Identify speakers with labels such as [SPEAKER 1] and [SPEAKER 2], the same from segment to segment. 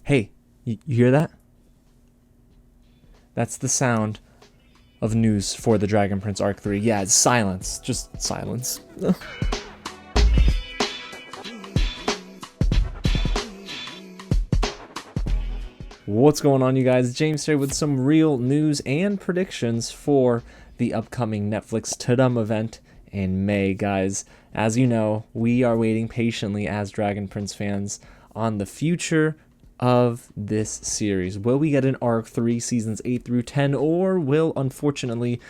[SPEAKER 1] Hey, you hear that? That's the sound of news for the Dragon Prince Arc 3. Yeah, it's silence. Just silence. What's going on, you guys? James here with some real news and predictions for the upcoming Netflix TUDUM event in May, guys. As you know, we are waiting patiently as Dragon Prince fans on the future of this series. Will we get an Arc 3 seasons 8 through 10, or will, unfortunately,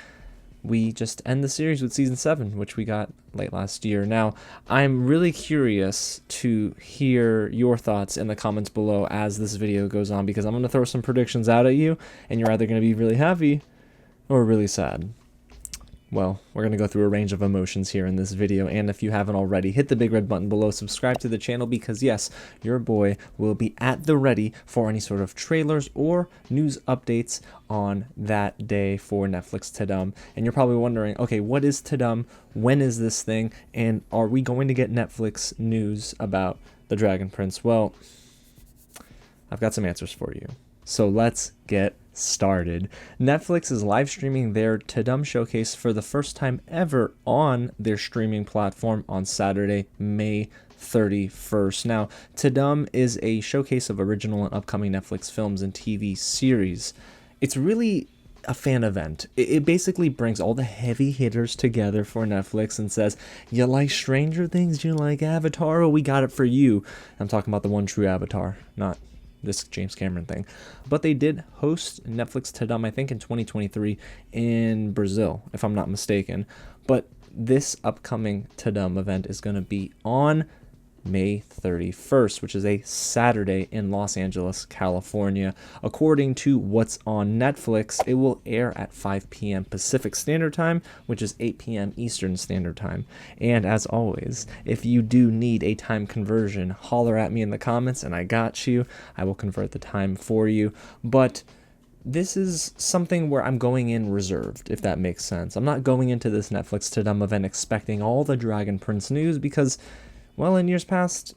[SPEAKER 1] we just end the series with season 7, which we got late last year? Now, I'm really curious to hear your thoughts in the comments below as this video goes on, because I'm going to throw some predictions out at you, and you're either going to be really happy or really sad. Well, we're going to go through a range of emotions here in this video, and if you haven't already, hit the big red button below, subscribe to the channel, because yes, your boy will be at the ready for any sort of trailers or news updates on that day for Netflix TUDUM. And you're probably wondering, okay, what is TUDUM? When is this thing? And are we going to get Netflix news about the Dragon Prince? Well, I've got some answers for you. So let's get started. Netflix is live streaming their TUDUM showcase for the first time ever on their streaming platform on Saturday, May 31st. Now, TUDUM is a showcase of original and upcoming Netflix films and TV series. It's really a fan event. It basically brings all the heavy hitters together for Netflix and says, you like Stranger Things, you like Avatar, well, we got it for you. I'm talking about the one true Avatar, not this James Cameron thing. But they did host Netflix TUDUM, I think, in 2023 in Brazil, if I'm not mistaken. But this upcoming TUDUM event is going to be on May 31st, which is a Saturday in Los Angeles, California. According to what's on Netflix, it will air at 5 p.m. Pacific Standard Time, which is 8 p.m. Eastern Standard Time. And as always, if you do need a time conversion, holler at me in the comments and I got you. I will convert the time for you. But this is something where I'm going in reserved, if that makes sense. I'm not going into this Netflix TUDUM event expecting all the Dragon Prince news because, well, in years past,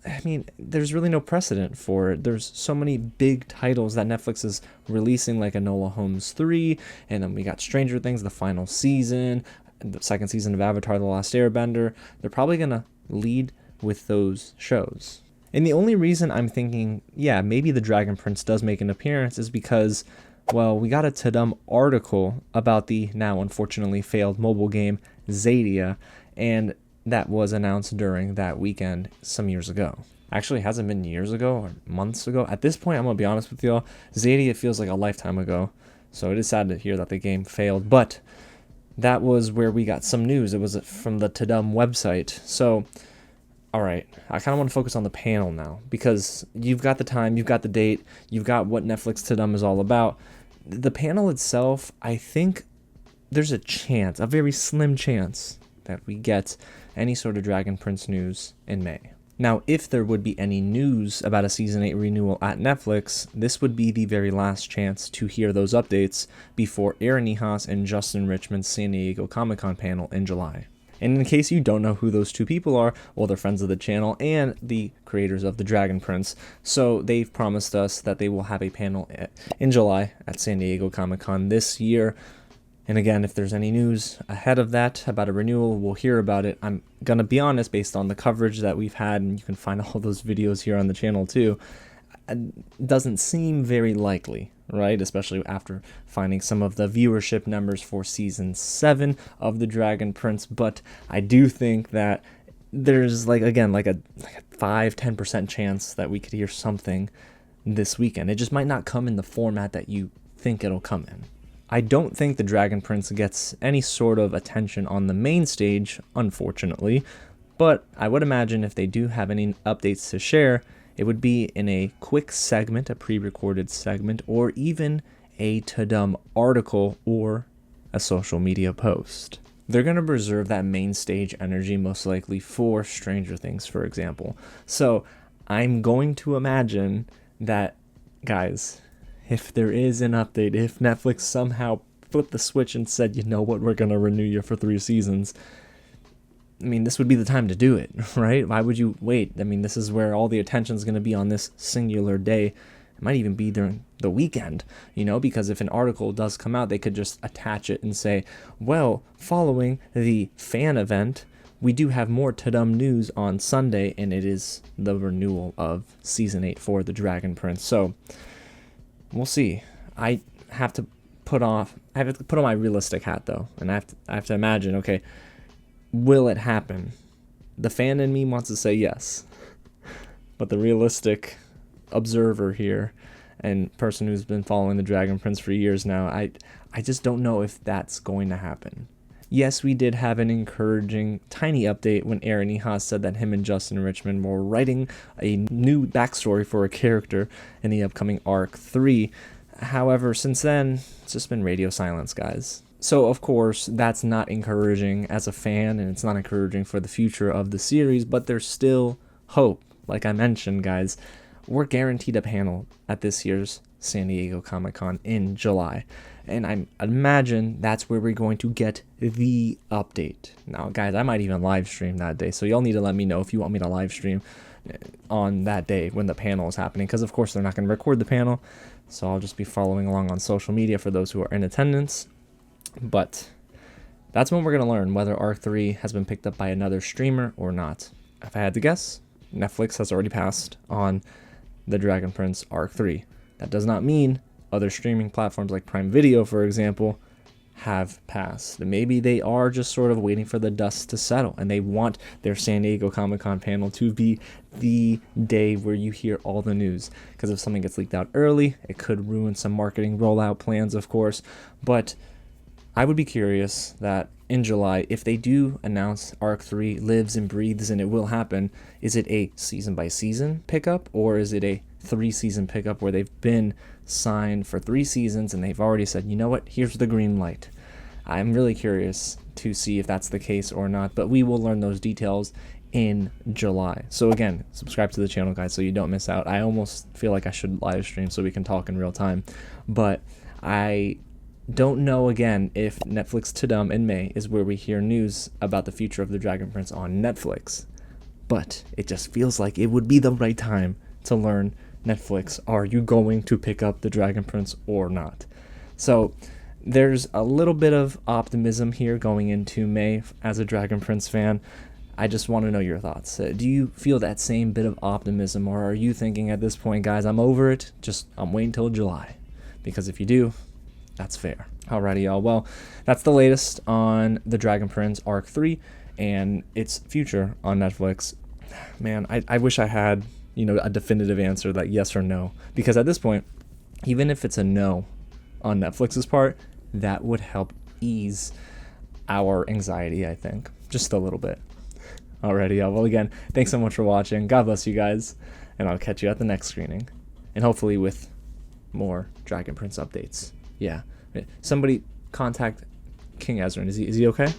[SPEAKER 1] I mean, there's really no precedent for it. There's so many big titles that Netflix is releasing, like Enola Holmes 3, and then we got Stranger Things, the final season, the second season of Avatar, The Last Airbender. They're probably going to lead with those shows. And the only reason I'm thinking, yeah, maybe the Dragon Prince does make an appearance is because, well, we got a TUDUM article about the now unfortunately failed mobile game Zadia, and that was announced during that weekend some years ago. Actually, it hasn't been years ago or months ago. At this point, I'm going to be honest with y'all, Zadia feels like a lifetime ago. So it is sad to hear that the game failed. But that was where we got some news. It was from the TUDUM website. So, all right, I kind of want to focus on the panel now, because you've got the time, you've got the date, you've got what Netflix TUDUM is all about. The panel itself, I think there's a chance, a very slim chance, that we get any sort of Dragon Prince news in May. Now, if there would be any news about a Season 8 renewal at Netflix, this would be the very last chance to hear those updates before Aaron Ehasz and Justin Richmond's San Diego Comic-Con panel in July. And in case you don't know who those two people are, well, they're friends of the channel and the creators of the Dragon Prince. So they've promised us that they will have a panel in July at San Diego Comic-Con this year. And again, if there's any news ahead of that about a renewal, we'll hear about it. I'm going to be honest, based on the coverage that we've had, and you can find all those videos here on the channel too, it doesn't seem very likely, right? Especially after finding some of the viewership numbers for Season 7 of The Dragon Prince. But I do think that there's, like a 5-10% chance that we could hear something this weekend. It just might not come in the format that you think it'll come in. I don't think the Dragon Prince gets any sort of attention on the main stage, unfortunately, but I would imagine if they do have any updates to share, it would be in a quick segment, a pre-recorded segment, or even a TUDUM article or a social media post. They're going to preserve that main stage energy most likely for Stranger Things, for example. So I'm going to imagine that, guys, if there is an update, if Netflix somehow flipped the switch and said, you know what, we're going to renew you for 3 seasons, I mean, this would be the time to do it, right? Why would you wait? I mean, this is where all the attention is going to be on this singular day. It might even be during the weekend, because if an article does come out, they could just attach it and say, well, following the fan event, we do have more TUDUM news on Sunday, and it is the renewal of Season 8 for the Dragon Prince. So, we'll see. I have to put on my realistic hat, though, and I have to imagine, okay, will it happen? The fan in me wants to say yes, but the realistic observer here and person who's been following the Dragon Prince for years now, I just don't know if that's going to happen. Yes, we did have an encouraging tiny update when Ehasz said that him and Justin and Richmond were writing a new backstory for a character in the upcoming Arc 3. However, since then, it's just been radio silence, guys. So, of course, that's not encouraging as a fan, and it's not encouraging for the future of the series, but there's still hope. Like I mentioned, guys, we're guaranteed a panel at this year's San Diego Comic-Con in July. And I imagine that's where we're going to get the update. Now, guys, I might even live stream that day, so y'all need to let me know if you want me to live stream on that day when the panel is happening, because of course they're not going to record the panel, so I'll just be following along on social media for those who are in attendance. But that's when we're going to learn whether Arc 3 has been picked up by another streamer or not. If I had to guess, Netflix has already passed on the Dragon Prince Arc 3. That does not mean other streaming platforms like Prime Video, for example, have passed. Maybe they are just sort of waiting for the dust to settle, and they want their San Diego Comic-Con panel to be the day where you hear all the news. Because if something gets leaked out early, it could ruin some marketing rollout plans, of course. But I would be curious that in July, if they do announce Arc 3 lives and breathes and it will happen, is it a season-by-season pickup, or is it a 3-season pickup where they've been signed for 3 seasons and they've already said, you know what, here's the green light? I'm really curious to see if that's the case or not, but we will learn those details in July. So again, subscribe to the channel, guys, so you don't miss out. I almost feel like I should live stream so we can talk in real time, but I don't know again if Netflix TUDUM in May is where we hear news about the future of the Dragon Prince on Netflix, but it just feels like it would be the right time to learn, Netflix, are you going to pick up the Dragon Prince or not? So there's a little bit of optimism here going into May as a Dragon Prince fan. I just want to know your thoughts. Do you feel that same bit of optimism, or are you thinking at this point, guys, I'm over it, I'm waiting till July? Because if you do, that's fair. Alrighty, y'all. Well, that's the latest on the Dragon Prince Arc 3 and its future on Netflix. Man, I wish I had a definitive answer, that yes or no, because at this point, even if it's a no on Netflix's part, that would help ease our anxiety, I think, just a little bit. Alrighty, y'all. Well, again, thanks so much for watching. God bless you guys, and I'll catch you at the next screening, and hopefully with more Dragon Prince updates. Yeah, somebody contact King Ezran. Is he okay?